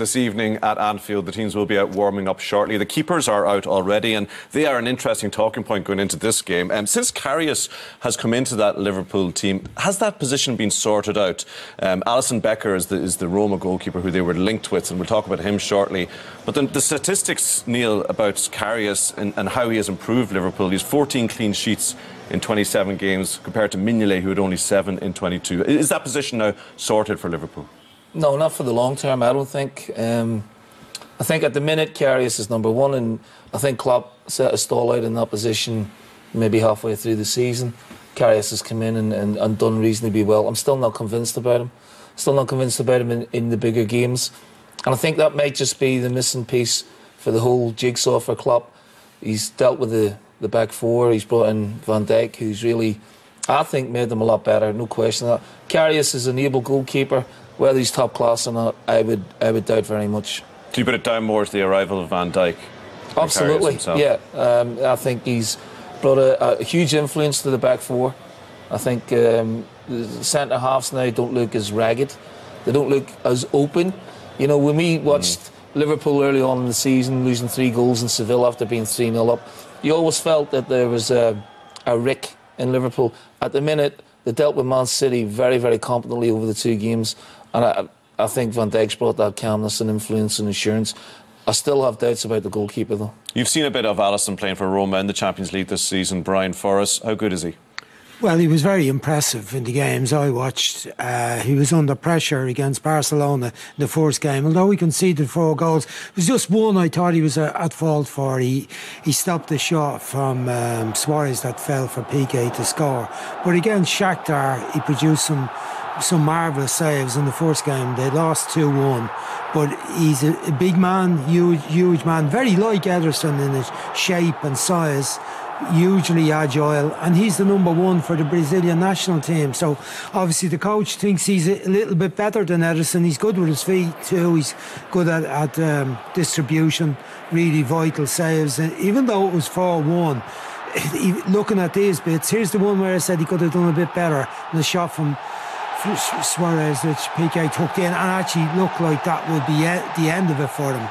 this evening at Anfield. The teams will be out warming up shortly. The keepers are out already, and they are an interesting talking point going into this game. Since Karius has come into that Liverpool team, has that position been sorted out? Alisson Becker is the Roma goalkeeper who they were linked with, and we'll talk about him shortly. But then the statistics, Neil, about Karius and how he has improved Liverpool. He's 14 clean sheets in 27 games compared to Mignolet, who had only 7 in 22. Is that position now sorted for Liverpool? No, not for the long term, I don't think. I think at the minute Karius is number one, and I think Klopp set a stall out in that position maybe halfway through the season. Karius has come in and done reasonably well. I'm still not convinced about him. Still not convinced about him in the bigger games. And I think that might just be the missing piece for the whole jigsaw for Klopp. He's dealt with the back four. He's brought in Van Dijk, who's really, I think, made them a lot better, no question of that. Karius is an able goalkeeper. Whether he's top class or not, I would doubt very much. Do you put it down more to the arrival of Van Dijk? Absolutely, yeah. I think he's brought a huge influence to the back four. I think the centre halves now don't look as ragged. They don't look as open. You know, when we watched Liverpool early on in the season, losing 3 goals in Seville after being 3-0 up, you always felt that there was a rick in Liverpool. At the minute, they dealt with Man City very, very competently over the 2 games. And I think Van Dijk's brought that calmness and influence and assurance. I still have doubts about the goalkeeper, though. You've seen a bit of Alisson playing for Roma in the Champions League this season. Brian Forrest, how good is he? Well, he was very impressive in the games I watched. He was under pressure against Barcelona in the first game. Although he conceded 4 goals, it was just one I thought he was at fault for. He stopped the shot from Suarez that fell for Piqué to score. But against Shakhtar, he produced some marvellous saves in the first game. They lost 2-1. But he's a big man, huge man, very like Ederson in his shape and size. Hugely agile, and he's the number 1 for the Brazilian national team. So obviously the coach thinks he's a little bit better than Ederson. He's good with his feet too. He's good at distribution, really vital saves. And even though it was 4-1, looking at these bits, here's the one where I said he could have done a bit better. The shot from Suarez, which Piqué took in, and actually looked like that would be the end of it for him.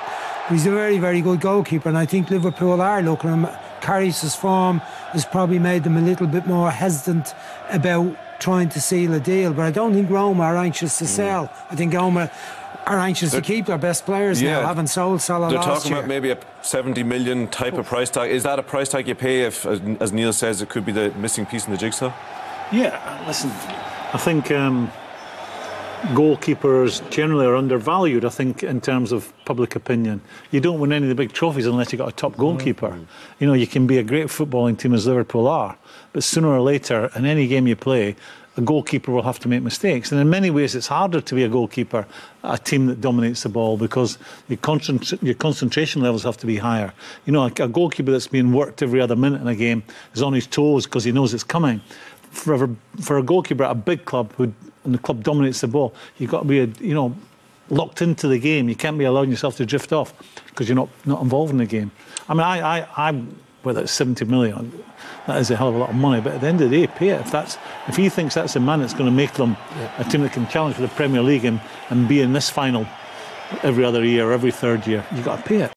He's a very, very good goalkeeper, and I think Liverpool are looking at him. Karius' form has probably made them a little bit more hesitant about trying to seal a deal, but I don't think Roma are anxious to sell. I think Roma are anxious to keep their best players now, having sold Salah last year. They're talking about maybe a 70 million type of price tag. Is that a price tag you pay if, as Neil says, it could be the missing piece in the jigsaw? Yeah, listen, I think goalkeepers generally are undervalued, I think, in terms of public opinion. You don't win any of the big trophies unless you've got a top goalkeeper. You know, you can be a great footballing team as Liverpool are, but sooner or later, in any game you play, a goalkeeper will have to make mistakes. And in many ways, it's harder to be a goalkeeper at a team that dominates the ball because your concentration levels have to be higher. You know, a goalkeeper that's being worked every other minute in a game is on his toes because he knows it's coming. For a goalkeeper at a big club and the club dominates the ball, you've got to be, locked into the game. You can't be allowing yourself to drift off because you're not involved in the game. I mean, I whether it's 70 million, that is a hell of a lot of money. But at the end of the day, pay it. If he thinks that's the man that's going to make them a team that can challenge for the Premier League and be in this final every other year, every third year, you've got to pay it.